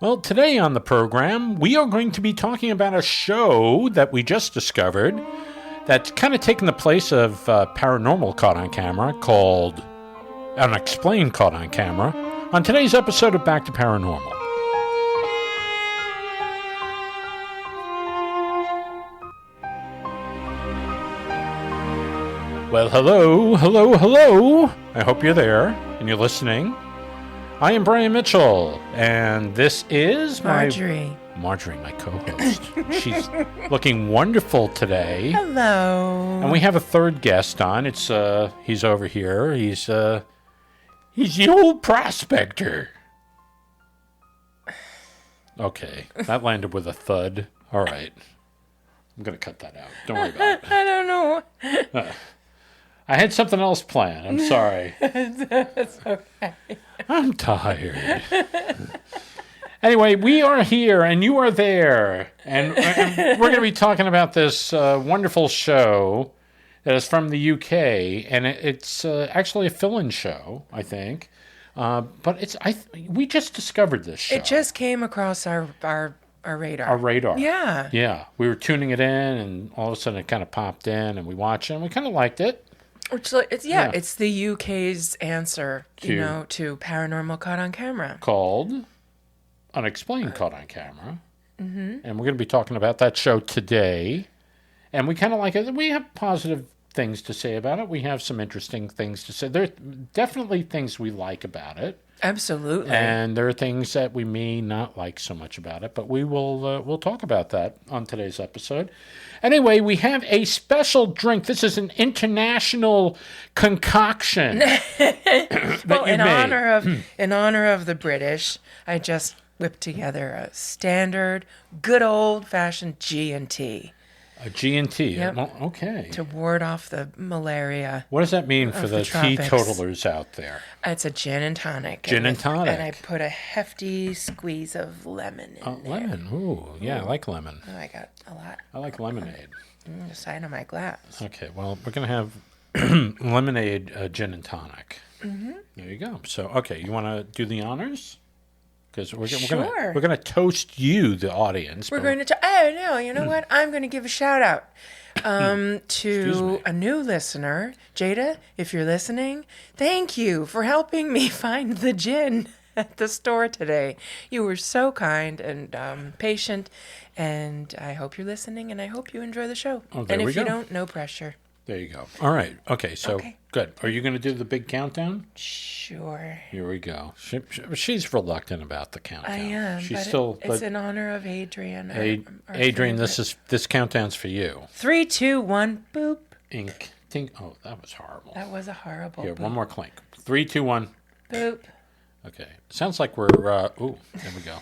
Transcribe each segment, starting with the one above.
Well, today on the program, we are going to be talking about a show that we just discovered that's kind of taken the place of Paranormal Caught on Camera, called Unexplained Caught on Camera, on today's episode of Back to Paranormal. Well, hello. I hope you're there and you're listening. I am Brian Mitchell, and this is Marjorie, my co-host. She's looking wonderful today. Hello. And we have a third guest on. It's he's over here. He's the old prospector. Okay, that landed with a thud. All right. I'm going to cut that out. Don't worry about it. I don't know. I had something else planned. I'm sorry. It's okay. I'm tired. Anyway, we are here and you are there. And we're going to be talking about this wonderful show that is from the UK. And it's actually a fill-in show, I think. But we just discovered this show. It just came across our radar. Our radar. Yeah. Yeah. We were tuning it in and all of a sudden it kind of popped in and we watched it and we kind of liked it. It's the UK's answer, to Paranormal Caught on Camera. Called Unexplained Caught on Camera. Mm-hmm. And we're going to be talking about that show today. And we kind of like it. We have positive things to say about it. We have some interesting things to say. There are definitely things we like about it. Absolutely. And there are things that we may not like so much about it, but we'll talk about that on today's episode. Anyway, we have a special drink. This is an international concoction. Well, in honor of the British, I just whipped together a standard, good old-fashioned G&T. A G&T. Yep. Well, okay. To ward off the malaria. What does that mean for the tropics. teetotalers out there? It's a gin and tonic. Gin and tonic. And I put a hefty squeeze of lemon in there. Lemon. Ooh, yeah, I like lemon. Oh, I got a lot. I like lemonade. The side of my glass. Okay, well, we're going to have lemonade gin and tonic. Mm-hmm. There you go. So, okay, you want to do the honors? Because we're going to toast you, the audience. We're going to. Oh no! You know what? I'm going to give a shout out to a new listener, Jada. If you're listening, thank you for helping me find the gin at the store today. You were so kind and patient, and I hope you're listening, and I hope you enjoy the show. Oh, there and we if go. you don't, no pressure. There you go. All right. Okay, so good. Are you going to do the big countdown? Sure. Here we go. She's reluctant about the countdown. I am. It's in honor of Adrian. Adrian, this countdown's for you. 3, 2, 1, boop. Ink. Tink. Oh, that was horrible. That was a horrible. Here, boop. one more clink. 3, 2, 1. Boop. Okay. Sounds like we're. There we go.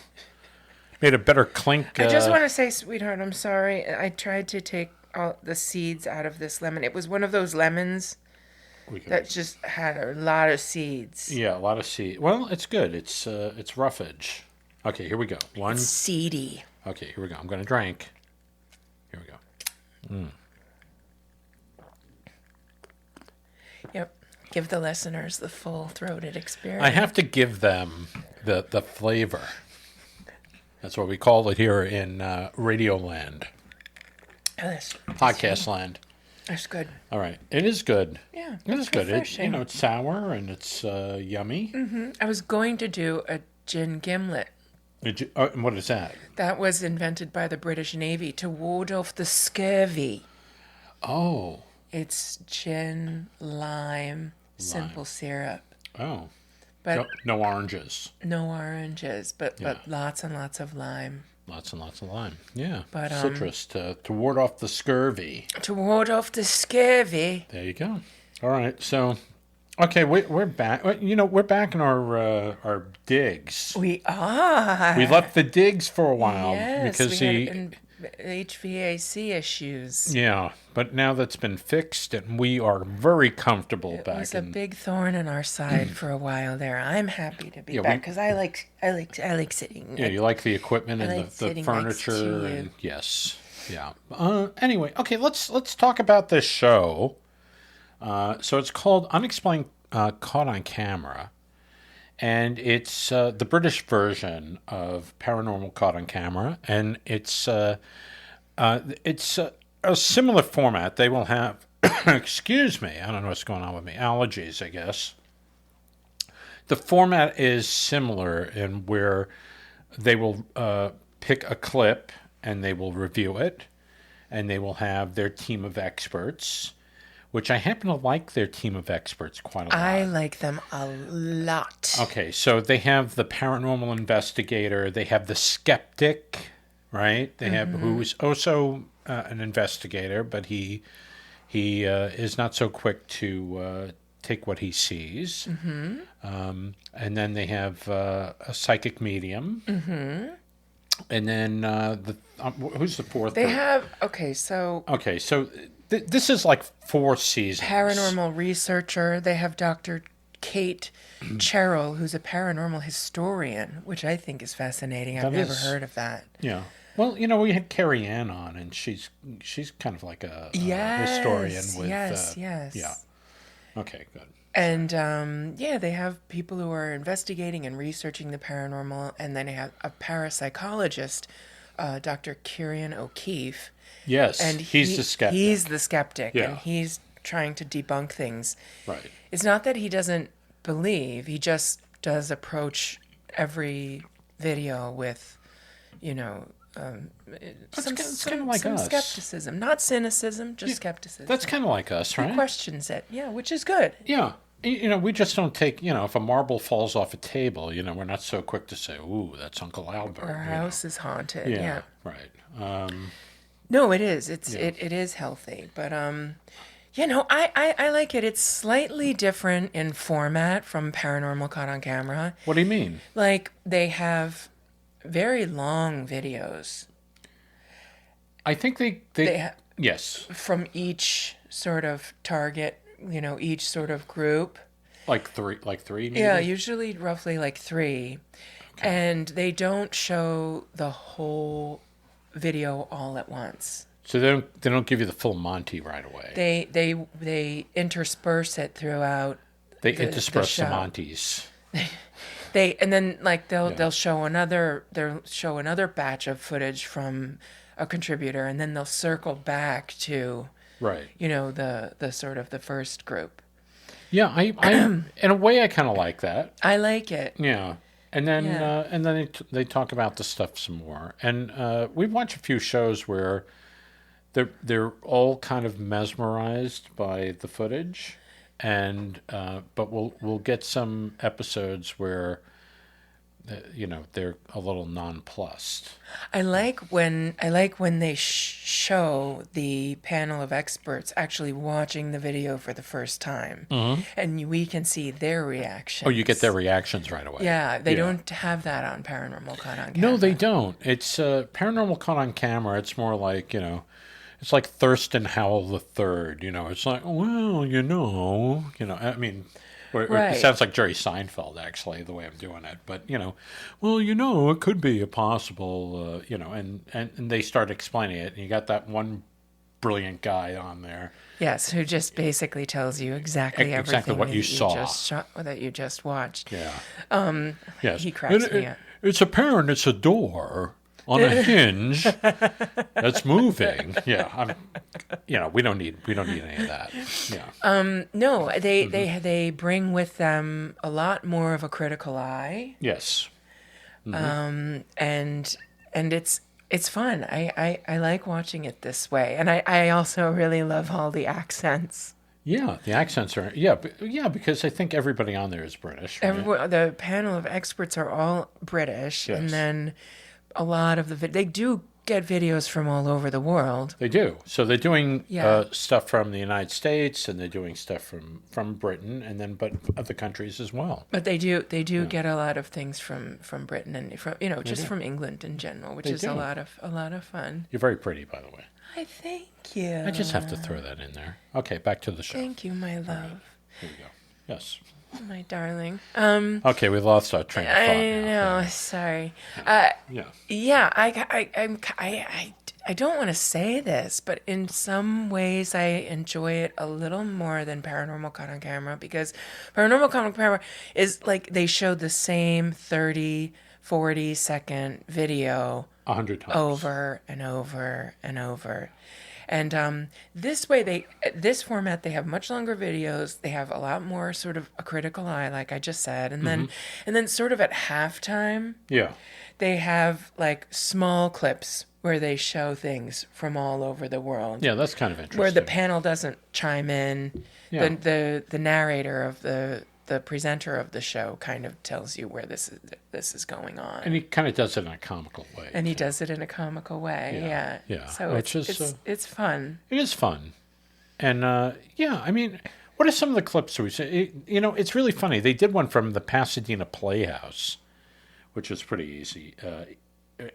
Made a better clink. I just want to say, sweetheart, I'm sorry. I tried to take all the seeds out of this lemon. It was one of those lemons that just had a lot of seeds. Yeah, a lot of seeds. Well, it's good. It's roughage. Okay, here we go. One. It's seedy. Okay, here we go. I'm going to drink. Here we go. Yep. Give the listeners the full-throated experience. I have to give them the flavor. That's what we call it here in Radio Land. Podcast land. That's good. All right. It is good. Yeah. It is good. Refreshing. It's sour and it's yummy. Mm-hmm. I was going to do a gin gimlet. What is that? That was invented by the British Navy to ward off the scurvy. Oh. It's gin, lime, simple syrup. Oh. But no oranges. No oranges, but lots and lots of lime. Lots and lots of lime. Yeah. But, citrus to ward off the scurvy. To ward off the scurvy. There you go. All right. So, okay, we're back. We're back in our digs. We are. We left the digs for a while because we had HVAC issues. Yeah, but now that's been fixed, and we are very comfortable back. It was a big thorn in our side for a while there. I'm happy to be back because I like sitting. Yeah, you like the equipment and the furniture, and yes, yeah. Anyway, okay, let's talk about this show. So it's called Unexplained Caught on Camera, and it's the British version of Paranormal Caught on Camera, and it's a similar format. They will have, excuse me, I don't know what's going on with me, allergies, I guess. The format is similar in where they will pick a clip and they will review it, and they will have their team of experts, which I happen to like their team of experts quite a lot. I like them a lot. Okay, so they have the paranormal investigator, they have the skeptic, right? They have who's also an investigator, but he is not so quick to take what he sees. And then they have a psychic medium. And then who's the fourth? They have so this is like 4 seasons. Paranormal researcher. They have Dr. Kate Cheryl, who's a paranormal historian, which I think is fascinating. I've never heard of that. Yeah. Well, we had Carrie Ann on, and she's kind of like a historian with yes. Yeah. Okay, good. And they have people who are investigating and researching the paranormal, and then they have a parapsychologist, Dr. Kieran O'Keefe. Yes, and he's the skeptic. He's the skeptic, Yeah. and he's trying to debunk things. Right. It's not that he doesn't believe; he just does approach every video with, some skepticism, not cynicism, just skepticism. That's kind of like us, right? He questions it, which is good. Yeah. We just don't take, if a marble falls off a table, we're not so quick to say, ooh, that's Uncle Albert. Our house is haunted. Yeah. Right. No, it is. It is healthy. But, I like it. It's slightly different in format from Paranormal Caught on Camera. What do you mean? Like, they have very long videos. I think they yes. From each sort of target, each sort of group. Like three maybe? Yeah, usually roughly like 3. Okay. And they don't show the whole video all at once. So they don't give you the full Monty right away. They intersperse it throughout. They intersperse the Monties. They'll show another batch of footage from a contributor, and then they'll circle back to the sort of the first group. Yeah, I in a way I kind of like that. I like it. Yeah. And then they talk about the stuff some more. And we've watched a few shows where they're all kind of mesmerized by the footage, and but we'll get some episodes where they're a little nonplussed. I like when they show the panel of experts actually watching the video for the first time, and we can see their reactions. Oh, you get their reactions right away. Yeah, they don't have that on Paranormal Caught on Camera. No, they don't. It's Paranormal Caught on Camera. It's more like it's like Thurston Howell the Third. It's like, well, I mean. It sounds like Jerry Seinfeld, actually, the way I'm doing it. But, it could be a possible, and they start explaining it. And you got that one brilliant guy on there. Yes, who just basically tells you exactly everything what you saw. That you just watched. Yeah. Yes. He cracks me up. It's apparent it's a door on a hinge that's moving. Yeah, we don't need any of that. Yeah. No, they bring with them a lot more of a critical eye. Yes. And it's fun. I like watching it this way, and I also really love all the accents. Yeah, the accents are because I think everybody on there is British. Right? The panel of experts are all British, yes. And then a lot of they do get videos from all over the world. They do. So they're doing stuff from the United States, and they're doing stuff from Britain, and then but other countries as well. But they do get a lot of things from Britain and from from England in general, which is a lot of fun. You're very pretty, by the way. I thank you. I just have to throw that in there. Okay, back to the show. Thank you, my love. Right. Here we go. Yes. My darling. Okay, we lost our train of thought. I know. Sorry. Yeah. Yeah. I don't want to say this, but in some ways I enjoy it a little more than Paranormal Caught on Camera, because Paranormal Caught on Camera is like they show the same 30, 40-second video 100 times. over and over and over. And this format, they have much longer videos. They have a lot more sort of a critical eye, like I just said. And then sort of at halftime, Yeah. they have like small clips where they show things from all over the world. Yeah, that's kind of interesting. Where the panel doesn't chime in. Yeah. The narrator of the presenter of the show kind of tells you where this is going on. And he kind of does it in a comical way. And he does it in a comical way, yeah. Yeah. So it's fun. It is fun. And, I mean, what are some of the clips we say? It's really funny. They did one from the Pasadena Playhouse, which was pretty easy,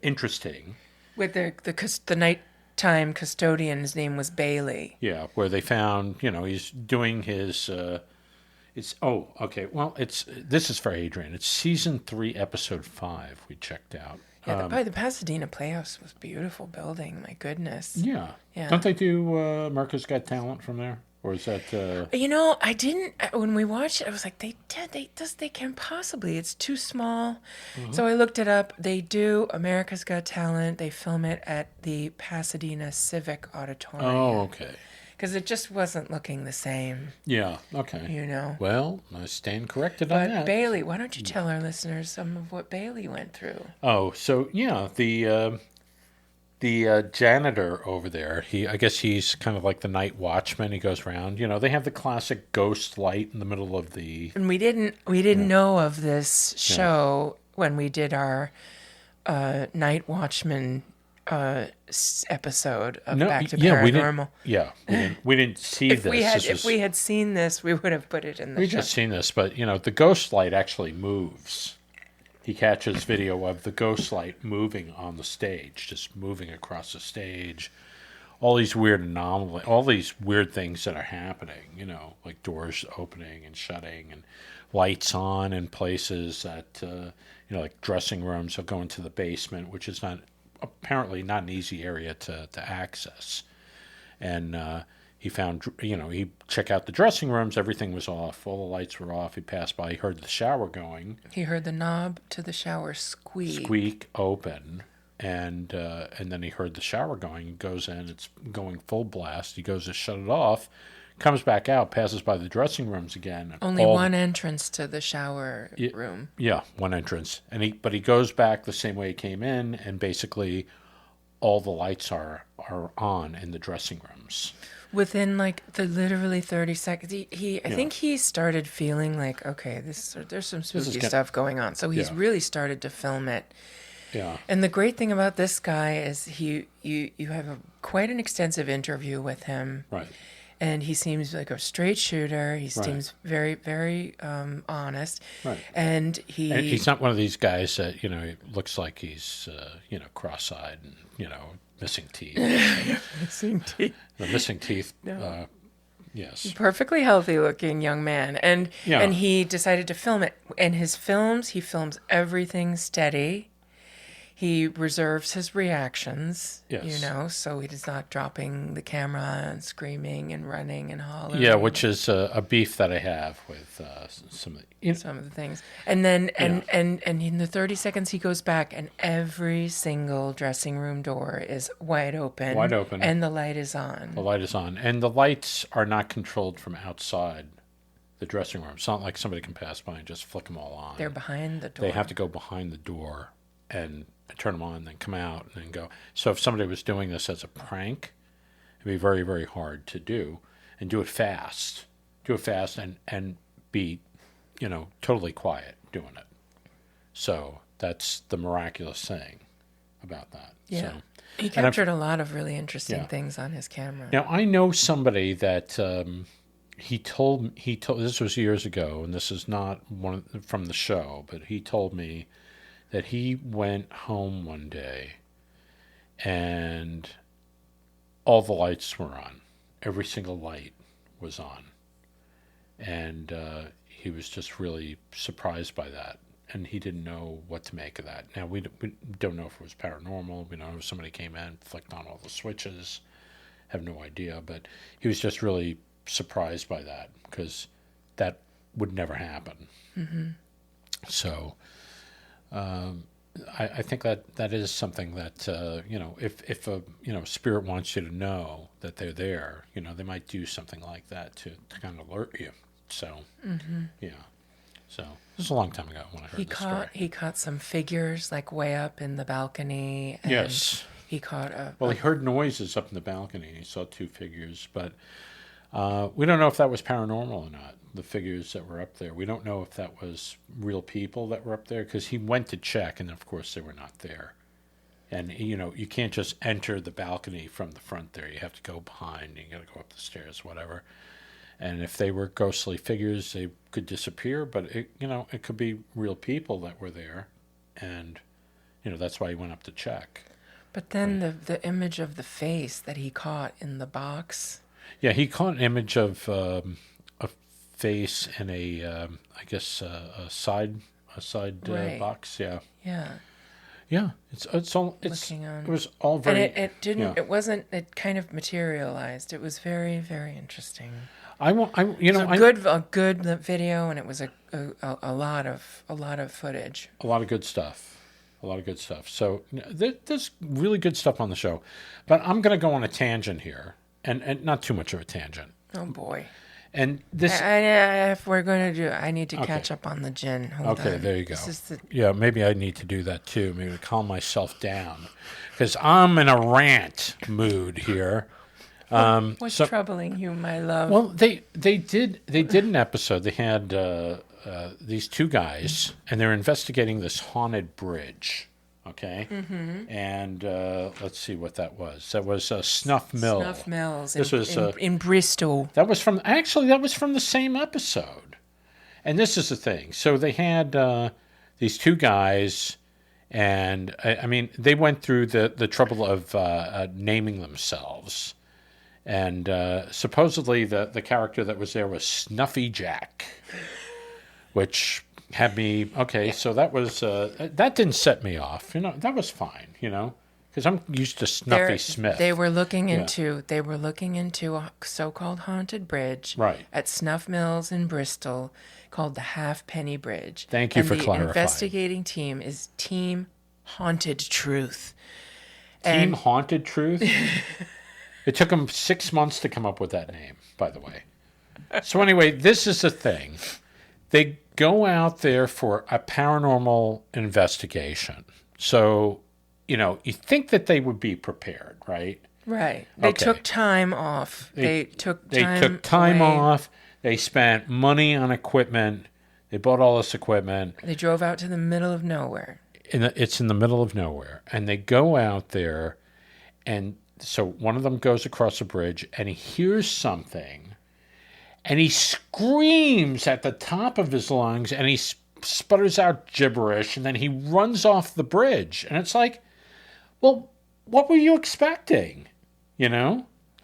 interesting. With the nighttime custodian, his name was Bailey. Yeah, where they found, he's doing his... this is for Adrian. It's season 3, episode 5 we checked out. Yeah, the Pasadena Playhouse was a beautiful building. My goodness. Yeah. Don't they do America's Got Talent from there? Or is that... I didn't... When we watched it, I was like, they can't possibly. It's too small. Mm-hmm. So I looked it up. They do America's Got Talent. They film it at the Pasadena Civic Auditorium. Oh, okay. Because it just wasn't looking the same. Yeah, okay. Well, I stand corrected on that. But Bailey, why don't you tell our listeners some of what Bailey went through? Oh, so, yeah, the janitor over there, I guess he's kind of like the night watchman. He goes around. They have the classic ghost light in the middle of the... And we didn't know of this show when we did our night watchman episode of Back to Paranormal. We didn't see this. If we had seen this, we would have put it in the show. We just seen this, but the ghost light actually moves. He catches video of the ghost light moving on the stage, just moving across the stage. All these weird anomalies, all these weird things that are happening, like doors opening and shutting and lights on in places that, like dressing rooms. He'll go into the basement, which is apparently not an easy area to access. And he found, he checked out the dressing rooms. Everything was off. All the lights were off. He passed by. He heard the shower going. He heard the knob to the shower squeak open. And then he heard the shower going. He goes in. It's going full blast. He goes to shut it off. Comes back out. Passes by the dressing rooms again. Only one entrance to the shower room. Yeah, one entrance. But he goes back the same way he came in, and basically all the lights are on in the dressing rooms. Within literally 30 seconds, I think he started feeling like, okay, there's some spooky stuff going on. So he's really started to film it. Yeah. And the great thing about this guy is you have quite an extensive interview with him. Right. And he seems like a straight shooter. He seems very, very honest. Right. And he's not one of these guys that, he looks like he's, cross-eyed and, missing teeth. Missing teeth. The missing teeth. No. Yes. Perfectly healthy looking young man. And he decided to film it. In his films, he films everything steady. He reserves his reactions, so he's not dropping the camera and screaming and running and hollering. Yeah, which is a beef that I have with some of the things. And then, and in the 30 seconds he goes back, and every single dressing room door is wide open. Wide open. And the light is on. The light is on. And the lights are not controlled from outside the dressing room. It's not like somebody can pass by and just flick them all on. They're behind the door. They have to go behind the door and turn them on, and then come out and then go. So if somebody was doing this as a prank, it'd be very, very hard to do, and do it fast. And be, totally quiet doing it. So that's the miraculous thing about that. Yeah. So, he captured a lot of really interesting things on his camera. Now, I know somebody that he told this was years ago, and this is not from the show, but he told me that he went home one day and all the lights were on. Every single light was on. And he was just really surprised by that. and he didn't know what to make of that. Now, we don't know if it was paranormal. We don't know if somebody came in, flicked on all the switches. Have no idea, but he was just really surprised by that because that would never happen. Mm-hmm. So I think that is something that, if a spirit wants you to know that they're there, they might do something like that to kind of alert you. So, yeah. So this was a long time ago when I heard the story. He caught some figures like way up in the balcony. And yes. He caught he heard noises up in the balcony and he saw two figures, but we don't know if that was paranormal or not, the figures that were up there. We don't know if that was real people that were up there because he went to check and, of course, they were not there. And, you can't just enter the balcony from the front there. You have to go behind. You got to go up the stairs, whatever. And if they were ghostly figures, they could disappear, but, it could be real people that were there. And, that's why he went up to check. But then the image of the face that he caught in the box. Yeah, he caught an image of a face in a side right. box. Yeah. Yeah. Yeah. It was all very. And it didn't. Yeah. It wasn't. It kind of materialized. It was very, very interesting. A good video, and it was a lot of footage. A lot of good stuff. So there's really good stuff on the show, but I'm going to go on a tangent here, and not too much of a tangent. Oh boy! And this, if we're going to do, I need to catch up on the gin. Hold on. There you go. Yeah, maybe I need to do that too. Maybe to calm myself down, because I'm in a rant mood here. What's troubling you, my love? Well, they did an episode. They had these two guys, and they're investigating this haunted bridge. Okay, and let's see what that was. That was Snuff Mill. Snuff Mills. This was in Bristol. That was from the same episode. And this is the thing. So they had these two guys, and I mean, they went through the trouble of naming themselves. And supposedly the character that was there was Snuffy Jack, which had me, okay, so that was, that didn't set me off. That was fine, because I'm used to Snuffy Smith. They were looking into a so-called haunted bridge at Snuff Mills in Bristol called the Halfpenny Bridge. Thank you for clarifying. The investigating team is Team Haunted Truth. Team Haunted Truth? It took them 6 months to come up with that name, by the way. So anyway, this is the thing. They go out there for a paranormal investigation. So, you think that they would be prepared, right? Right. They took time off. They took time off. They spent money on equipment. They bought all this equipment. They drove out to the middle of nowhere. It's in the middle of nowhere. And they go out there, and so one of them goes across a bridge, and he hears something, and he screams at the top of his lungs, and he sputters out gibberish, and then he runs off the bridge. And it's like, well, what were you expecting?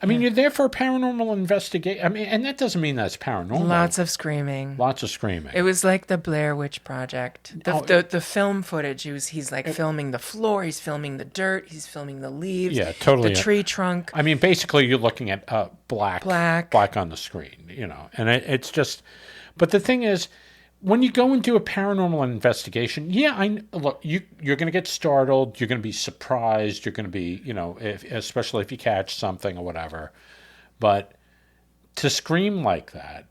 I mean, you're there for a paranormal investigation. I mean, and that doesn't mean that's paranormal. Lots of screaming. It was like the Blair Witch Project. The film footage, he's like filming the floor, he's filming the dirt, he's filming the leaves. Yeah, totally. The tree trunk. I mean, basically you're looking at black on the screen, and it's just, but the thing is, when you go and do a paranormal investigation, look, you're going to get startled. You're going to be surprised. You're going to be, especially if you catch something or whatever. But to scream like that,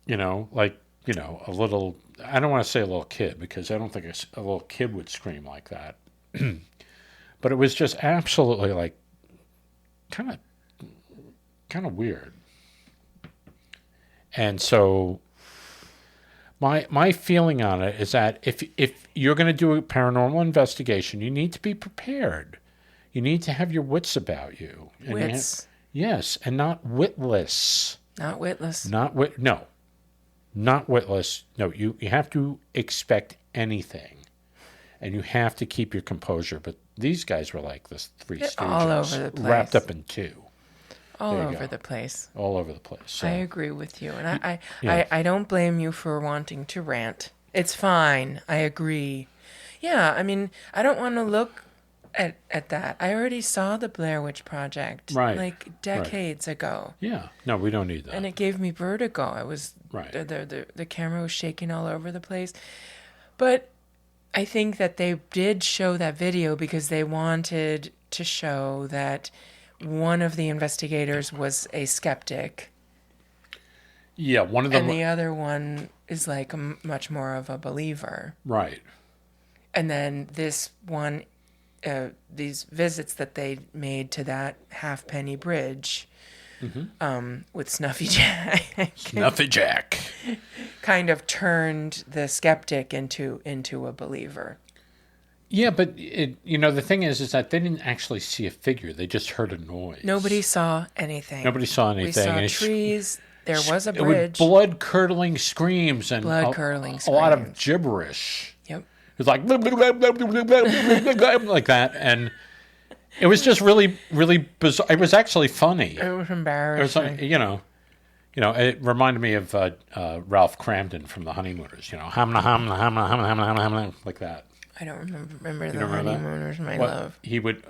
a little, I don't want to say a little kid because I don't think a little kid would scream like that. But it was just absolutely like kind of weird. And so my feeling on it is that if you're going to do a paranormal investigation, you need to be prepared. You need to have your wits about you. Wits? Yes, and not witless. Not witless. Not witless. No, you have to expect anything. And you have to keep your composure. But these guys were like this Three Stooges. All over the place. Wrapped up in two. All over the place. All over the place. So. I agree with you. And I don't blame you for wanting to rant. It's fine. I agree. Yeah, I mean, I don't want to look at that. I already saw the Blair Witch Project like decades ago. Yeah. No, we don't need that. And it gave me vertigo. I was Right. the camera was shaking all over the place. But I think that they did show that video because they wanted to show that one of the investigators was a skeptic. Yeah, one of them. And the other one is like much more of a believer. Right. And then this one, these visits that they made to that halfpenny bridge with Snuffy Jack. Snuffy Jack. Kind of turned the skeptic into a believer. Yeah, but the thing is that they didn't actually see a figure. They just heard a noise. Nobody saw anything. We saw trees. There was a bridge. Blood-curdling screams and a lot of gibberish. Yep. It was like like that, and it was just really, really bizarre. It was actually funny. It was embarrassing. It was like, it reminded me of Ralph Cramden from The Honeymooners. Hamna, hamna, hamna, hamna, hamna, hamna, like that. I don't remember The Honeymooners, my love. He would,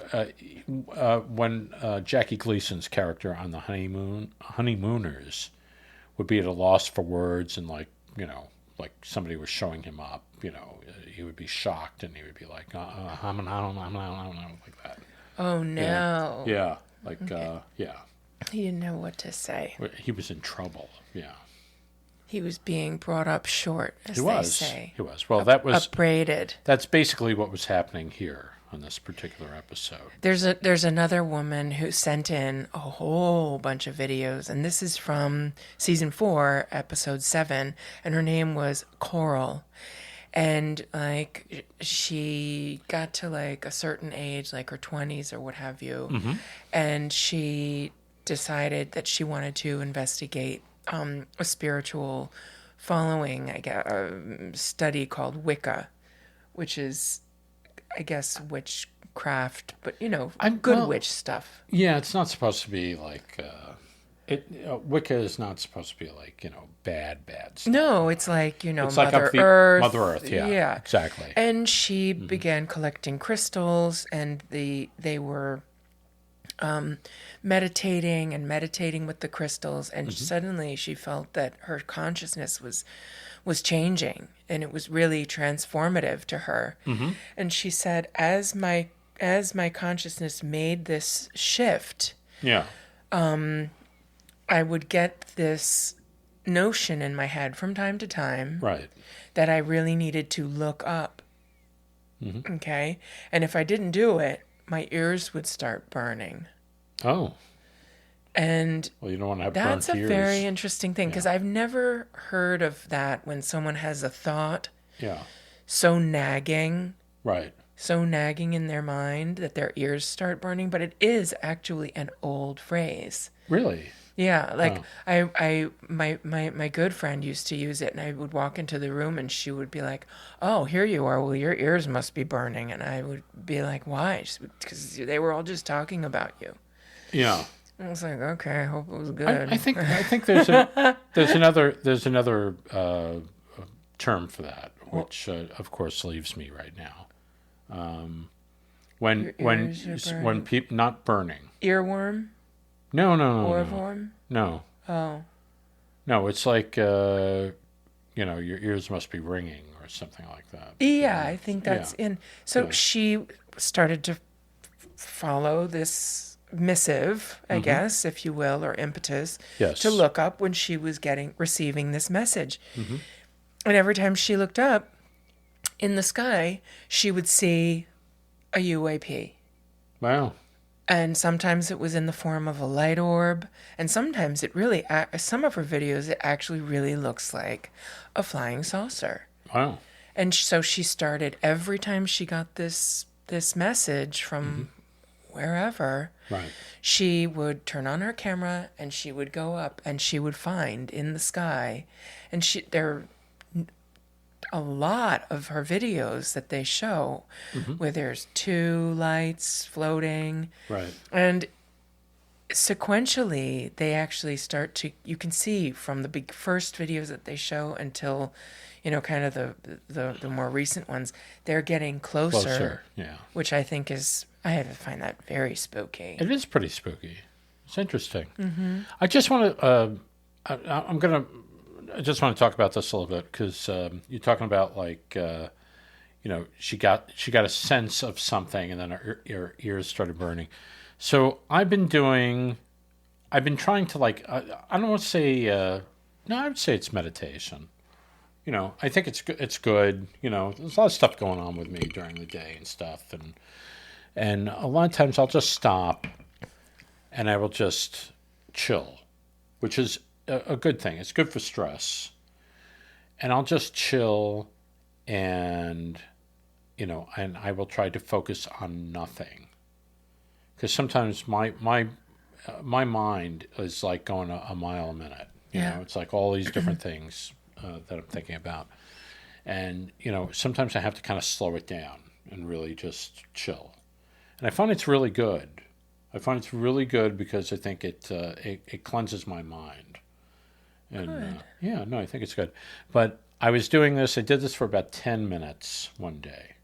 when Jackie Gleason's character on The Honeymooners would be at a loss for words, and like somebody was showing him up, he would be shocked and he would be like, like that. Oh no. Yeah. Like, yeah. He didn't know what to say. He was in trouble. Yeah. He was being brought up short, as they say. He was. Well, that was upbraided. That's basically what was happening here on this particular episode. There's another woman who sent in a whole bunch of videos, and this is from season 4, episode 7, and her name was Coral. And like she got to like a certain age, like her 20s or what have you, and she decided that she wanted to investigate a spiritual following, I guess, a study called Wicca, which is, I guess, witchcraft, but good witch stuff. Yeah, it's not supposed to be like Wicca is not supposed to be like bad stuff. No, it's like it's Mother Earth. Mother Earth, yeah, exactly. And she began collecting crystals, and they were meditating with the crystals, and suddenly she felt that her consciousness was changing, and it was really transformative to her. And she said, as my consciousness made this shift, I would get this notion in my head from time to time, right, that I really needed to look up. Okay, and if I didn't do it, my ears would start burning. Oh. And well, you don't want to have burnt ears. That's a very interesting thing, because I've never heard of that when someone has a thought so nagging. Right. So nagging in their mind that their ears start burning, but it is actually an old phrase. Really? Yeah, like my good friend used to use it, and I would walk into the room and she would be like, "Oh, here you are. Well, your ears must be burning." And I would be like, "Why?" Because they were all just talking about you. Yeah. I was like, "Okay, I hope it was good." I think there's another term for that, which of course leaves me right now. When people not burning. Earworm. No. Orvorm? No. Oh. No, it's like, your ears must be ringing or something like that. Yeah, I think that's in. So she started to follow this missive, I guess, if you will, or impetus, to look up when she was receiving this message. And every time she looked up in the sky, she would see a UAP. Wow. And sometimes it was in the form of a light orb. And sometimes some of her videos, it actually really looks like a flying saucer. Wow. And so she started, every time she got this message from wherever, she would turn on her camera and she would go up and she would find in the sky. And there a lot of her videos that they show where there's 2 lights floating. Right. And sequentially, they actually start to, you can see from the big first videos that they show until, kind of the more recent ones, they're getting closer. Yeah. Which I think I find that very spooky. It is pretty spooky. It's interesting. Mm-hmm. I just want to, I just want to talk about this a little bit because you're talking about like, she got a sense of something and then her ears started burning. So I've been trying to like, I don't want to say, no, I would say it's meditation. I think it's good. There's a lot of stuff going on with me during the day and stuff. And a lot of times I'll just stop and I will just chill, which is a good thing. It's good for stress. And I'll just chill and I will try to focus on nothing. Because sometimes my mind is like going a mile a minute. It's like all these different things that I'm thinking about. And, sometimes I have to kind of slow it down and really just chill. And I find it's really good. Because I think it cleanses my mind. And I think it's good. But I was doing this. I did this for about 10 minutes one day.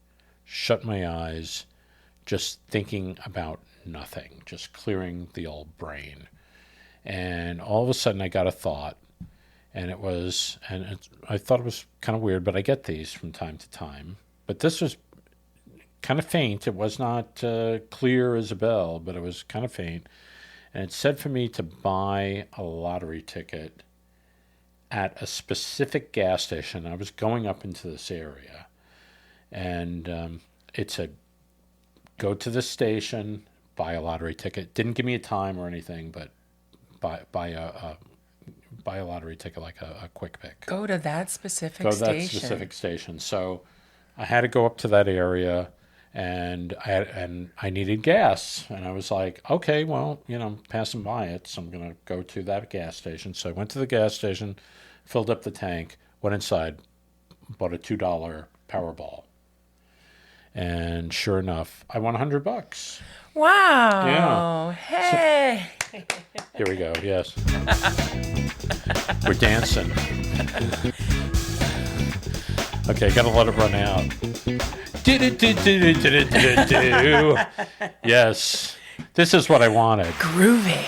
Shut my eyes, just thinking about nothing, just clearing the old brain. And all of a sudden I got a thought, and I thought it was kind of weird, but I get these from time to time. But this was kind of faint. It was not clear as a bell, but it was kind of faint. And it said for me to buy a lottery ticket at a specific gas station. I was going up into this area, and it said, go to this station, buy a lottery ticket. Didn't give me a time or anything, but buy a lottery ticket, like a quick pick. Go to that specific station. So I had to go up to that area, and I needed gas, and I was like, okay, well, passing by it, so I'm going to go to that gas station. So I went to the gas station, filled up the tank, went inside, bought a $2 Powerball. And sure enough, I won $100. Wow. Yeah. Hey. Here we go. Yes. We're dancing. Okay, gotta let it run out. Yes. This is what I wanted. Groovy.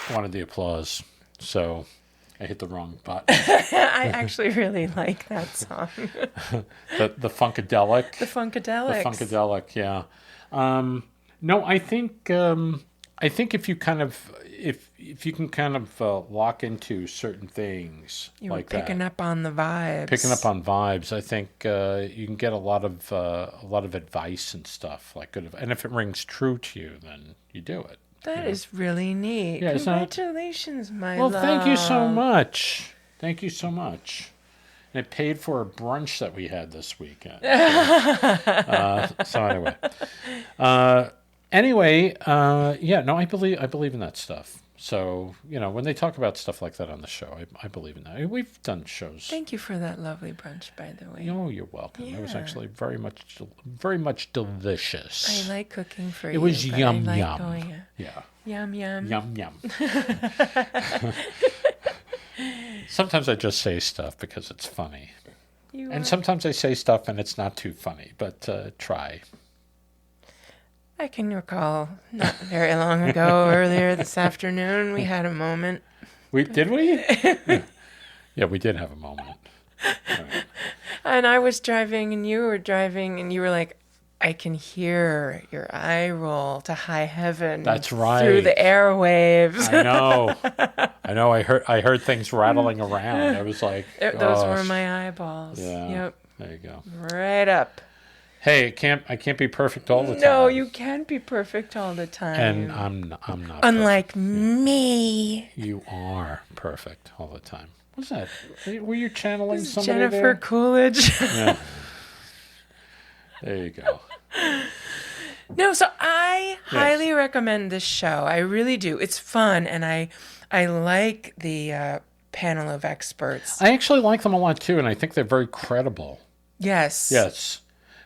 I wanted the applause. So I hit the wrong button. I actually really like that song. The Funkadelic. The Funkadelics. The Funkadelic, yeah. No, I think if you kind of if you can kind of lock into certain things like that, picking up on the vibes. Picking up on vibes, I think you can get a lot of advice and stuff like good. And if it rings true to you, then you do it. That is really neat. Yeah, congratulations, my love. Well, thank you so much. Thank you so much. And it paid for a brunch that we had this weekend. So anyway. I believe in that stuff. So, when they talk about stuff like that on the show, I believe in that. We've done shows. Thank you for that lovely brunch, by the way. Oh, you're welcome. Yeah. It was actually very much delicious. I like cooking for you. It was yum yum. Yeah. Yum yum. Yum yum. Sometimes I just say stuff because it's funny. Sometimes I say stuff and it's not too funny, but try. I can recall not very long ago, earlier this afternoon, we had a moment. Did we? Yeah, we did have a moment. Right. And I was driving and you were driving and you were like, I can hear your eye roll to high heaven. That's right. Through the airwaves. I know. I heard things rattling around. I was like, those were my eyeballs. Yeah. Yep. There you go. Right up. Hey, I can't be perfect all the time. No, you can't be perfect all the time. And I'm not. Unlike perfect. Me. You are perfect all the time. What's that? Were you channeling somebody Jennifer there? Coolidge. Yeah. There you go. No, so I highly recommend this show. I really do. It's fun, and I like the panel of experts. I actually like them a lot too, and I think they're very credible. Yes. Yes.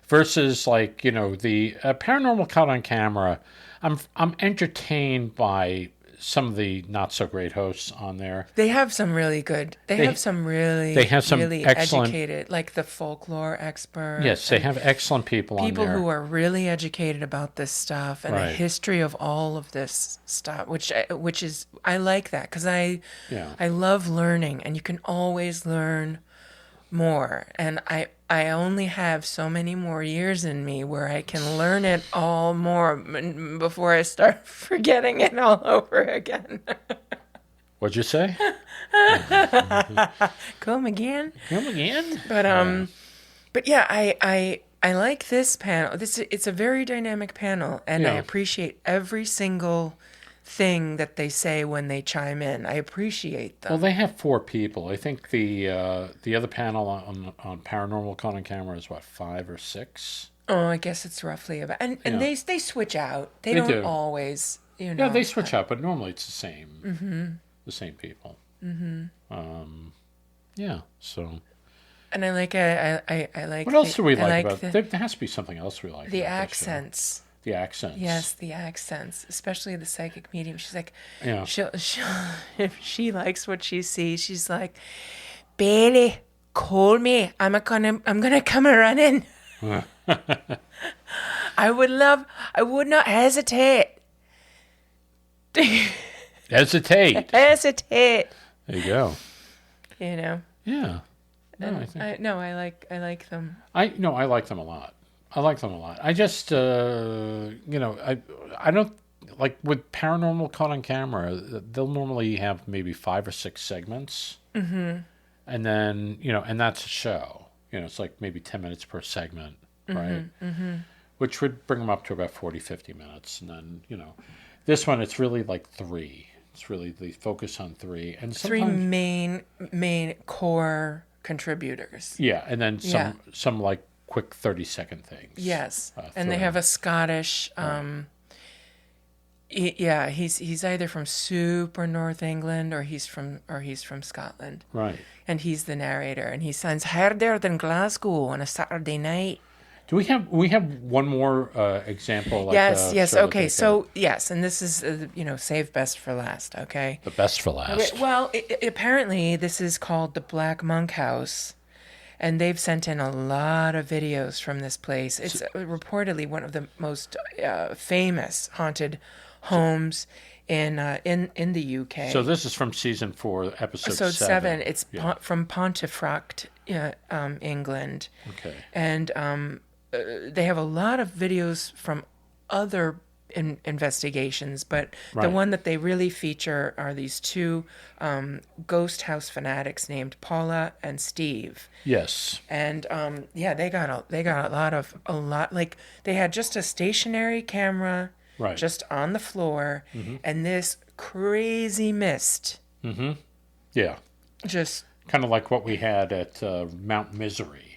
Versus the Paranormal Caught on Camera, I'm entertained by some of the not so great hosts on there. They have some really good. They have some really excellent, educated, like the folklore expert. Yes, they have excellent people on there. People who are really educated about this stuff and the history of all of this stuff, which is I like that because I love learning, and you can always learn more, and I only have so many more years in me where I can learn it all more before I start forgetting it all over again. What'd you say? Come again? But but yeah, I like this panel. It's a very dynamic panel, and I appreciate every single thing that they say when they chime in. I appreciate them. Well, they have 4 people. I think the other panel on Paranormal Con on Camera is what, 5 or 6? Oh, I guess it's roughly about. And they switch out. They don't always, Yeah, they switch out, but normally it's the same. Mm-hmm. The same people. Mm-hmm. Yeah. So. And I like. I like. What else do we like about? There has to be something else we like. The accents. The accents. Yes, the accents, especially the psychic medium. She's like, she'll if she likes what she sees, she's like, Bailey, call me. I'm gonna come running. I would not hesitate. Hesitate. Hesitate. There you go. You know. Yeah. No, I like them. I like them a lot. I just, I don't, like with Paranormal Caught on Camera, they'll normally have maybe 5 or 6 segments. Mm-hmm. And then, and that's a show. It's like maybe 10 minutes per segment, right? Mm-hmm. Which would bring them up to about 40, 50 minutes. And then, this one, it's really like 3. It's really the focus on 3. And 3 main core contributors. Yeah, and then some like quick 30-second things. Yes, and they have a Scottish. He's either from super North England or he's from Scotland. Right. And he's the narrator, and he sounds harder than Glasgow on a Saturday night. Do we have one more example? Like yes. Okay, so yes, and this is save best for last. Okay. The best for last. Okay, well, apparently this is called the Black Monk House. And they've sent in a lot of videos from this place. It's reportedly one of the most famous haunted homes in the UK. So this is from season 4, episode 7. It's from Pontefract, England. Okay. And they have a lot of videos from other investigations, but the one that they really feature are these 2 ghost house fanatics named Paula and Steve. Yes. And they got a lot, like they had just a stationary camera just on the floor, and this crazy mist. Mm-hmm. Yeah. Just kind of like what we had at Mount Misery.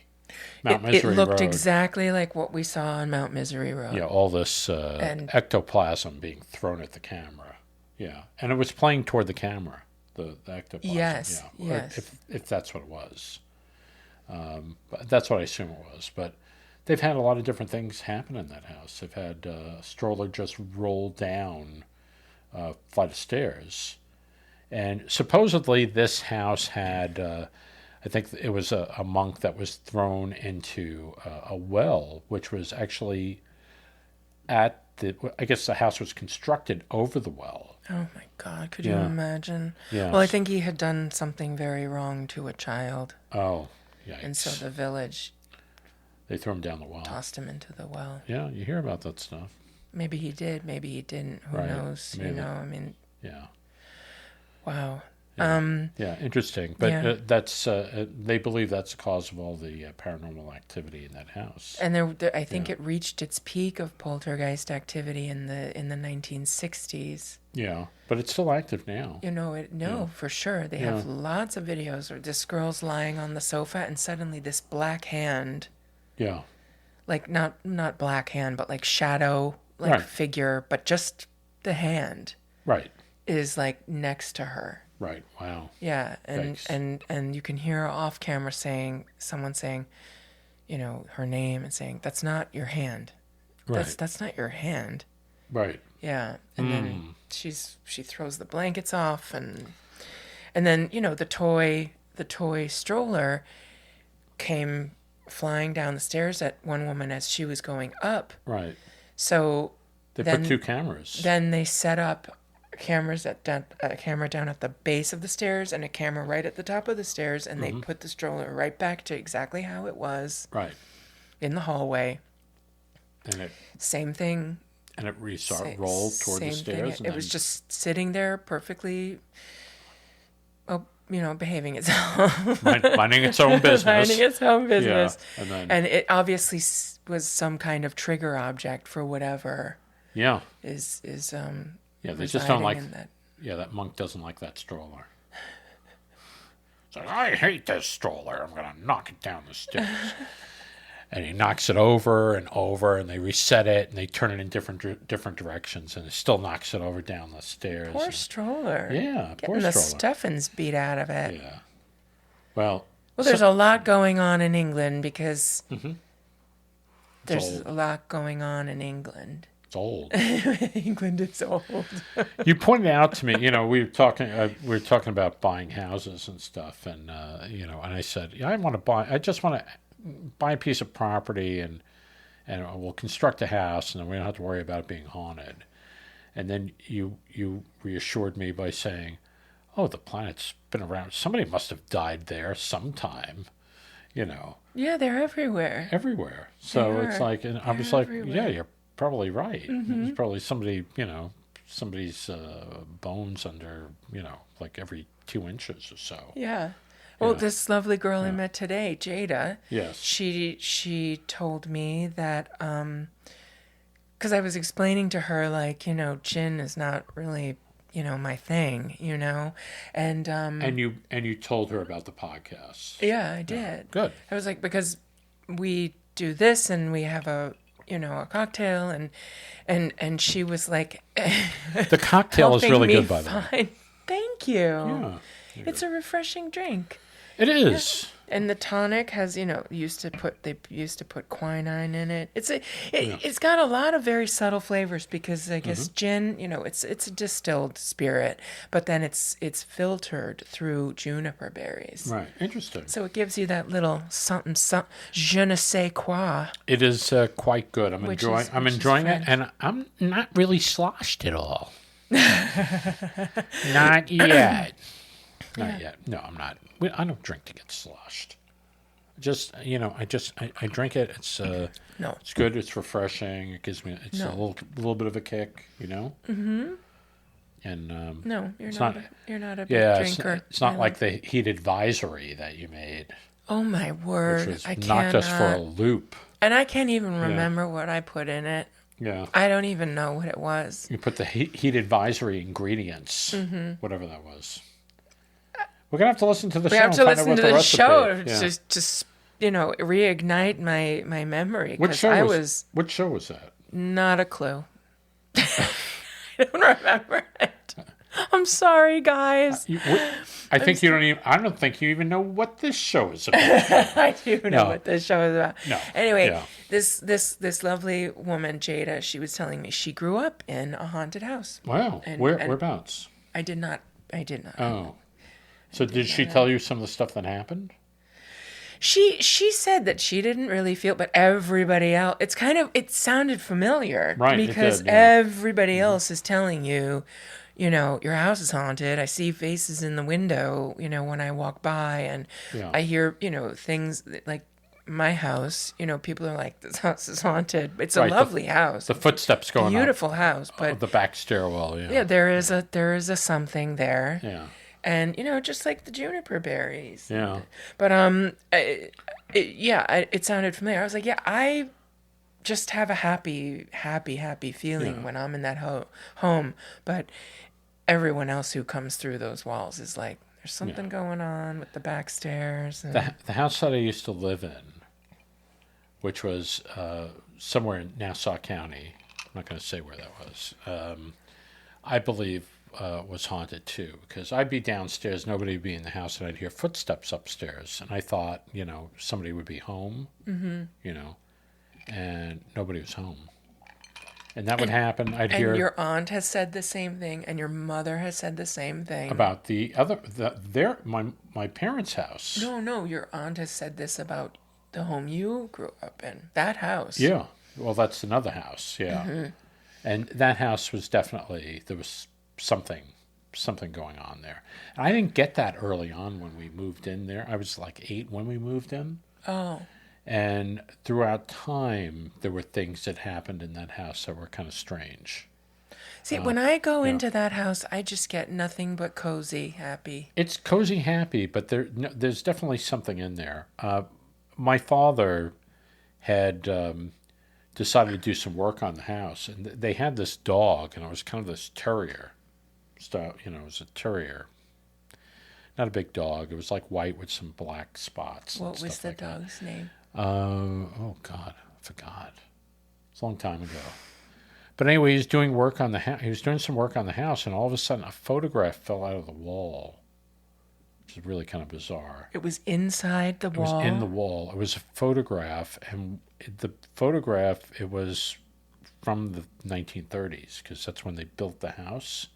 It looked exactly like what we saw on Mount Misery Road. Yeah, all this ectoplasm being thrown at the camera. Yeah, and it was playing toward the camera, the ectoplasm. Yes, yeah. Yes. If that's what it was. But that's what I assume it was. But they've had a lot of different things happen in that house. They've had a stroller just roll down a flight of stairs. And supposedly this house had... I think it was a monk that was thrown into a well, which was actually I guess the house was constructed over the well. Oh my God, could you imagine? Yeah. Well, I think he had done something very wrong to a child. Oh, yeah. And so the village... They threw him down the well. Tossed him into the well. Yeah, you hear about that stuff. Maybe he did, maybe he didn't. Who knows? Maybe. Yeah. Wow. Yeah, interesting. But that's they believe that's the cause of all the paranormal activity in that house. And I think it reached its peak of poltergeist activity in the 1960s. Yeah, but it's still active now. For sure. They have lots of videos where this girl's lying on the sofa and suddenly this black hand. Yeah. Like not black hand, but like shadow, figure, but just the hand. Right. Is like next to her. Right. Wow. Yeah, and you can hear off camera someone saying, her name and saying, "That's not your hand. Right. That's not your hand." Right. Yeah, and then she throws the blankets off, and then the toy stroller came flying down the stairs at one woman as she was going up. Right. So they put 2 cameras. Then they set up cameras a camera down at the base of the stairs and a camera right at the top of the stairs, and they put the stroller right back to exactly how it was. Right. In the hallway. And it same thing. And it rolled toward the stairs. It was just sitting there perfectly, behaving itself. Minding its own business. Minding its own business. Yeah, and it obviously was some kind of trigger object for whatever. Yeah. Is they just don't like that. Yeah, that monk doesn't like that stroller. It's like, I hate this stroller. I'm gonna knock it down the stairs. And he knocks it over, and they reset it, and they turn it in different directions, and it still knocks it over down the stairs. Poor stroller. Yeah, poor stroller. Getting the stuffings beat out of it. Yeah. Well, there's a lot going on in England because there's a lot going on in England. It's old. England is old. You pointed out to me, we were talking about buying houses and stuff, and and I said, I just want to buy a piece of property and we'll construct a house, and then we don't have to worry about it being haunted. And then you reassured me by saying, oh, the planet's been around. Somebody must have died there sometime, Yeah, they're everywhere. Everywhere. So it's like, and I was like, yeah, you're probably right. There's probably somebody, somebody's bones under, like every 2 inches or so. Yeah. Well, this lovely girl I met today, Jada. Yes. She told me that because I was explaining to her, like, gin is not really, my thing, and you told her about the podcast. Yeah, I did. Good. I was like, because we do this and we have a cocktail, and she was like, the cocktail is really good, by the way. Thank you. Yeah. It's a refreshing drink. It is. Yeah. And the tonic has, they used to put quinine in it. It's got a lot of very subtle flavors because I guess gin, it's a distilled spirit, but then it's filtered through juniper berries. Right. Interesting. So it gives you that little something, je ne sais quoi. It is quite good. I'm enjoying it, and I'm not really sloshed at all. Not yet. Not yet. No, I'm not. I don't drink to get sloshed. Just, I drink it. It's no. It's good. It's refreshing. It gives me a little bit of a kick, Mm-hmm. And no, you're not a big drinker. It's not like the heat advisory that you made. Oh my word! Which was knocked us for a loop. And I can't even remember what I put in it. Yeah. I don't even know what it was. You put the heat advisory ingredients, whatever that was. We're gonna have to listen to the show. We have to listen to the show to just reignite my memory. What show was that? Not a clue. I don't remember it. I'm sorry, guys. I don't think you even know what this show is about. I do know what this show is about. No. Anyway, this lovely woman, Jada, she was telling me she grew up in a haunted house. Wow. Whereabouts? I did not. Oh. So did she tell you some of the stuff that happened? She said that she didn't really feel, but everybody else, it sounded familiar. Right. Because everybody else is telling you, your house is haunted. I see faces in the window, when I walk by, and I hear, things like my house, people are like, this house is haunted. It's a lovely house. The footsteps going beautiful house, but the back stairwell. Yeah. Yeah, there is a something there. Yeah. And, just like the juniper berries. Yeah. But, it sounded familiar. I was like, yeah, I just have a happy feeling when I'm in that home. But everyone else who comes through those walls is like, there's something going on with the back stairs. And the house that I used to live in, which was somewhere in Nassau County, I'm not going to say where that was, I believe was haunted too, because I'd be downstairs, nobody would be in the house, and I'd hear footsteps upstairs, and I thought, somebody would be home, and nobody was home. And that would happen. I'd And hear your aunt has said the same thing, and your mother has said the same thing. about my parents' house. No, your aunt has said this about the home you grew up in. That house. Yeah. Well, that's another house. Yeah. Mm-hmm. And that house was definitely, there was something going on there. And I didn't get that early on when we moved in there. I was like 8 when we moved in. Oh. And throughout time, there were things that happened in that house that were kind of strange. See, when I go into that house, I just get nothing but cozy, happy. It's cozy, happy, but there's definitely something in there. My father had decided to do some work on the house, and they had this dog, and it was kind of this terrier style. It was a terrier, not a big dog. It was like white with some black spots. What was the dog's name? Oh God, I forgot. It's a long time ago. But anyway, he was doing work on the house. He was doing some work on the house, and all of a sudden, a photograph fell out of the wall, which is really kind of bizarre. It was inside the wall? It was in the wall. It was a photograph, and the photograph, it was from the 1930s, because that's when they built the house.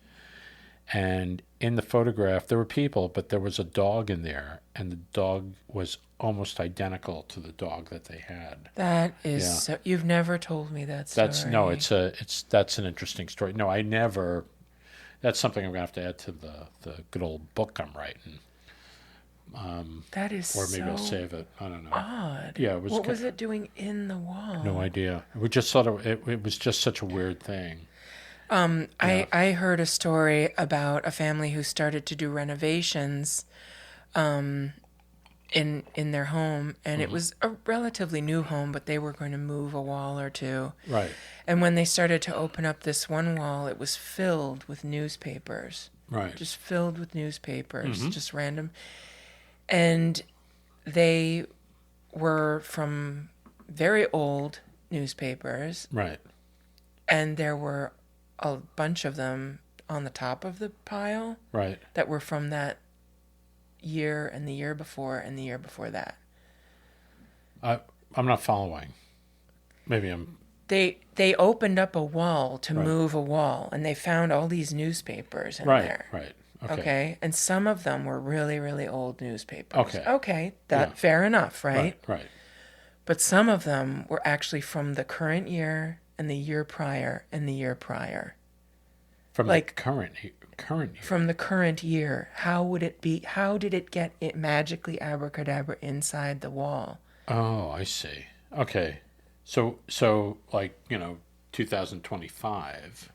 And in the photograph, there were people, but there was a dog in there, and the dog was almost identical to the dog that they had. That is so... You've never told me that story. That's an interesting story. No, I never... That's something I'm going to have to add to the good old book I'm writing. That is or maybe I'll save it. I don't know. Odd. Yeah, it was. What was it doing in the wall? No idea. We just thought it was just such a weird thing. I heard a story about a family who started to do renovations in their home, and it was a relatively new home, but they were going to move a wall or two. Right. And when they started to open up this one wall, it was filled with newspapers. Right. Just filled with newspapers, just random. And they were from very old newspapers. Right. And there were a bunch of them on the top of the pile. Right. That were from that year and the year before and the year before that. I'm not following. Maybe I'm... They opened up a wall to move a wall, and they found all these newspapers in there. Right. Okay. And some of them were really, really old newspapers. Okay. Fair enough, right? Right. But some of them were actually from the current year and the year prior and the year prior. From the current year. From the current year. How would it be? How did it get it magically abracadabra inside the wall? Oh, I see. Okay. So 2025.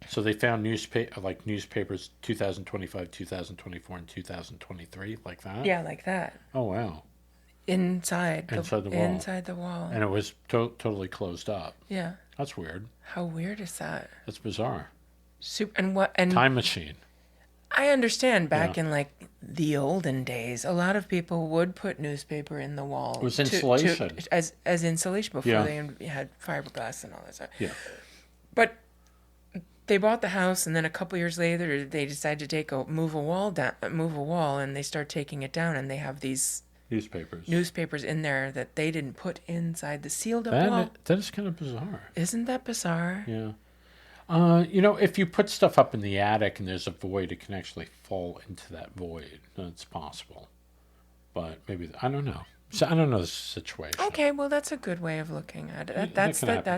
So they found newspapers 2025, 2024, and 2023, like that? Yeah, like that. Oh, wow. Inside the wall. Inside the wall. And it was totally closed up. Yeah. That's weird. How weird is that? That's bizarre. And time machine. I understand back in the olden days, a lot of people would put newspaper in the wall. It was insulation. As insulation before they had fiberglass and all that stuff. Yeah. But they bought the house, and then a couple years later, they decided to move a wall, and they start taking it down, and they have these newspapers in there that they didn't put inside the sealed up wall. That is kind of bizarre. Isn't that bizarre? Yeah. If you put stuff up in the attic and there's a void, it can actually fall into that void. It's possible. But maybe, I don't know. So I don't know the situation. Okay, well, that's a good way of looking at it.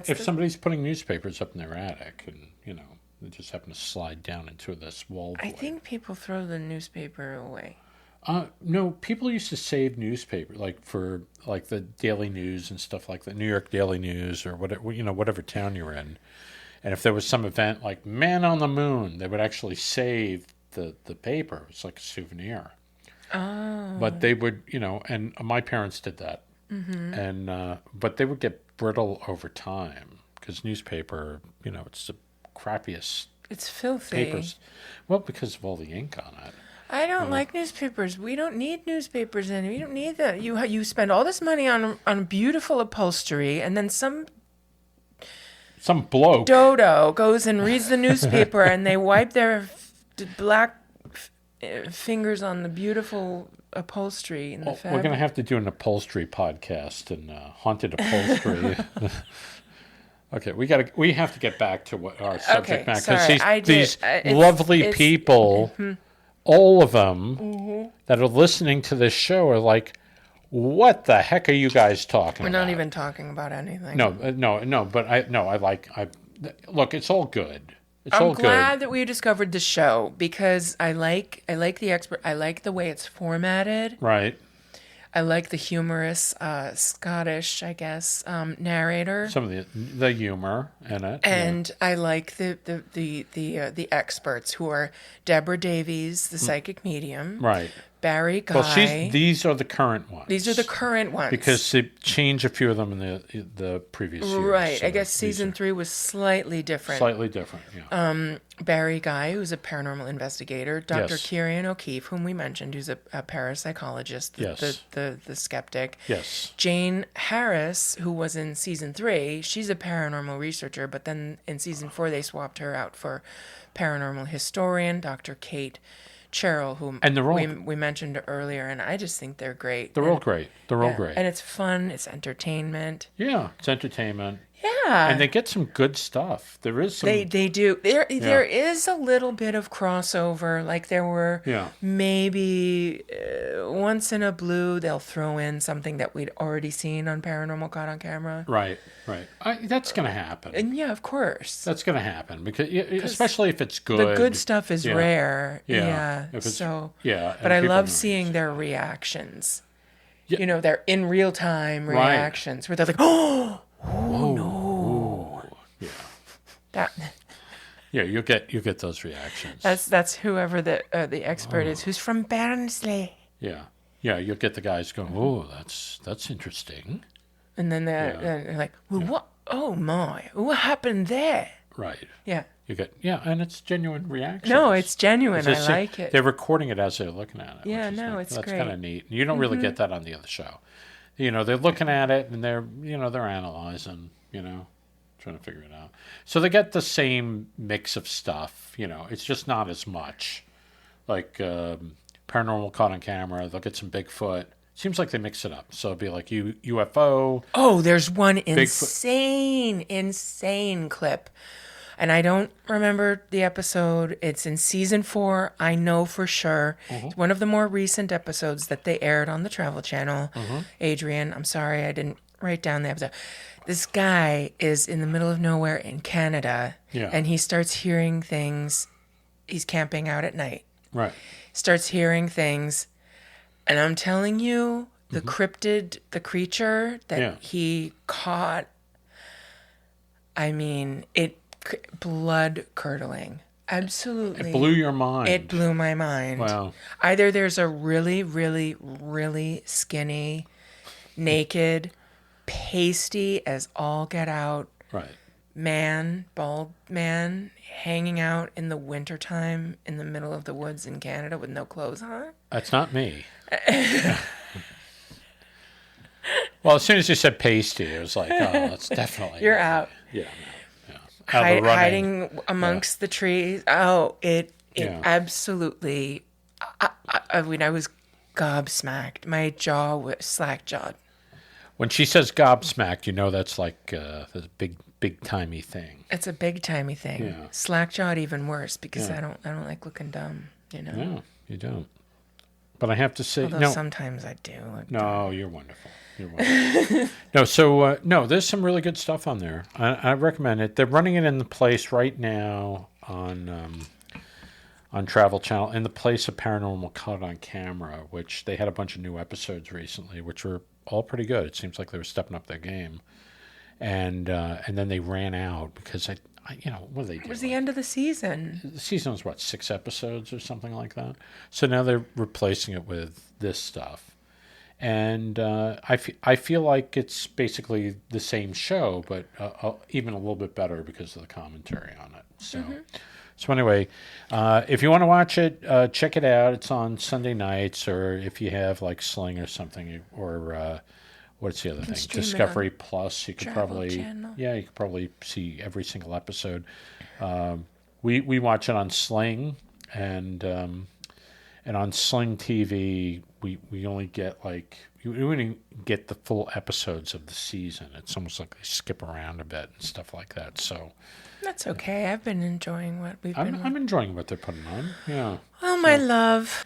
If somebody's putting newspapers up in their attic and, they just happen to slide down into this wall void. I think people throw the newspaper away. No, people used to save newspaper, for the Daily News and stuff like the New York Daily News or whatever town you're in. And if there was some event like Man on the Moon, they would actually save the paper. It's like a souvenir. Oh. But they would, and my parents did that. Mm-hmm. And but they would get brittle over time because newspaper, it's the crappiest. It's filthy. Papers. Well, because of all the ink on it. I don't like newspapers. We don't need newspapers in. We don't need that. You spend all this money on beautiful upholstery, and then some bloke dodo goes and reads the newspaper, and they wipe their black fingers on the beautiful upholstery in the fabric. We're going to have to do an upholstery podcast and haunted upholstery. Okay, we have to get back to what our subject matter, sorry, these lovely people, all of them that are listening to this show are like, what the heck are you guys talking about? We're not even talking about anything. No, but I look, it's all good. I'm glad that we discovered the show because I like the expert. I like the way it's formatted. Right. I like the humorous Scottish, I guess, narrator. Some of the humor in it, and I like the experts who are Deborah Davies, the psychic medium, right? Barry Guy. Well, these are the current ones. These are the current ones because they changed a few of them in the previous years. Right. So I guess season 3 was slightly different. Slightly different. Yeah. Barry Guy, who's a paranormal investigator, Dr. Yes. Kieran O'Keefe, whom we mentioned, who's a parapsychologist, yes. the skeptic. Yes. Jane Harris, who was in season 3, she's a paranormal researcher, but then in season 4 they swapped her out for paranormal historian, Dr. Kate Cheryl, whom we mentioned earlier, and I just think they're great. They're all great. They're all great. And it's fun. It's entertainment. Yeah, it's entertainment. Yeah. And they get some good stuff. There is some... They do. There is a little bit of crossover. Like there were maybe once in a blue, they'll throw in something that we'd already seen on Paranormal Caught on Camera. Right. That's going to happen. And yeah, of course. That's going to happen. Because especially if it's good. The good stuff is rare. Yeah. But I love seeing their reactions. Yeah. You know, they're in real time reactions where they're like, oh no. Yeah. That. Yeah, you get those reactions. That's whoever the expert is, who's from Barnsley. Yeah, you'll get the guys going, oh, that's interesting. And then they're like, well, what? Oh my, what happened there? Right. Yeah. You get and it's genuine reactions. No, it's genuine. I like it. They're recording it as they're looking at it. Yeah, no, it's great. That's kind of neat. You don't really get that on the other show. You know, they're looking at it and they're analyzing. Trying to figure it out. So they get the same mix of stuff. It's just not as much. Like Paranormal Caught on Camera, they'll get some Bigfoot. Seems like they mix it up. So it'll be like UFO. Oh, there's one insane clip. And I don't remember the episode. It's in season 4. I know for sure. Mm-hmm. It's one of the more recent episodes that they aired on the Travel Channel. Mm-hmm. Adrian, I'm sorry I didn't write down the episode. This guy is in the middle of nowhere in Canada. Yeah. And he starts hearing things. He's camping out at night. Right. Starts hearing things. And I'm telling you, the cryptid, the creature that he caught, I mean, blood curdling. Absolutely. It blew your mind. It blew my mind. Wow. Either there's a really, really, really skinny, naked, pasty as all get out bald man, hanging out in the wintertime in the middle of the woods in Canada with no clothes on. That's not me. Well, as soon as you said pasty, it was like, oh, that's definitely... You're out. Yeah. Hiding amongst the trees. Oh, it absolutely... I mean, I was gobsmacked. My jaw was slack-jawed. When she says gobsmacked, that's like the big-timey thing. It's a big-timey thing. Yeah. Slack-jawed even worse because I don't like looking dumb, No, you don't. But I have to say... Although sometimes I do. No, you're wonderful. No, there's some really good stuff on there. I recommend it. They're running it in the place right now on Travel Channel in the place of Paranormal Caught on Camera, which they had a bunch of new episodes recently, which were all pretty good. It seems like they were stepping up their game, and then they ran out because what did they do? It was the end of the season. The season was 6 episodes or something like that. So now they're replacing it with this stuff. And I feel like it's basically the same show, but even a little bit better because of the commentary on it. So anyway, if you want to watch it, check it out. It's on Sunday nights, or if you have like Sling or something, or what's the other thing? Discovery Plus. You could probably see every single episode. We watch it on Sling, and And on Sling TV, we only get we only get the full episodes of the season. It's almost like they skip around a bit and stuff like that. So that's okay. I've been enjoying what I'm enjoying what they're putting on. Yeah. Oh, my love.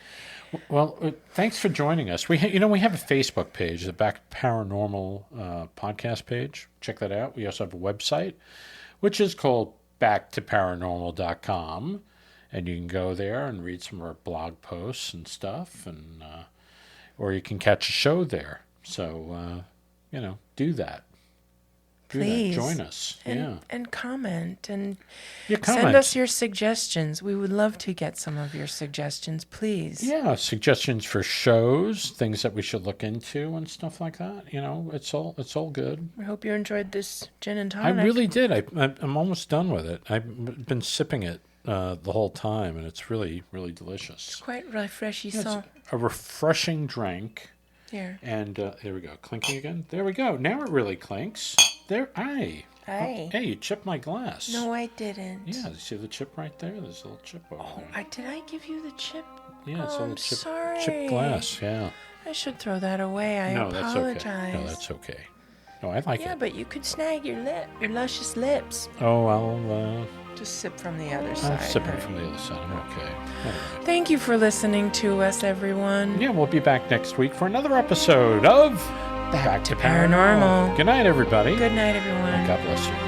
Well, thanks for joining us. We have a Facebook page, the Back to Paranormal podcast page. Check that out. We also have a website, which is called backtoparanormal.com. And you can go there and read some of our blog posts and stuff, and or you can catch a show there. So, do that. Please join us. And comment and comment. Send us your suggestions. We would love to get some of your suggestions, please. Yeah, suggestions for shows, things that we should look into, and stuff like that. It's all good. I hope you enjoyed this gin and tonic. I really did. I'm almost done with it. I've been sipping it the whole time, and it's really, really delicious. It's quite refreshing. It's a refreshing drink. Here. And there we go. Clinking again. There we go. Now it really clinks. There. Aye. Aye. Hey, you chipped my glass. No, I didn't. Yeah, you see the chip right there? There's a little chip over there. Did I give you the chip? Yeah, it's a little sorry. chip glass. Yeah. I should throw that away. I apologize. That's okay. No, that's okay. No, I like it. Yeah, but you could snag your luscious lips. Oh, I'll just sip from the other side. I'm sipping from the other side. I'm okay. Right. Thank you for listening to us, everyone. Yeah, we'll be back next week for another episode of Back to Paranormal. Good night, everybody. Good night, everyone. And God bless you.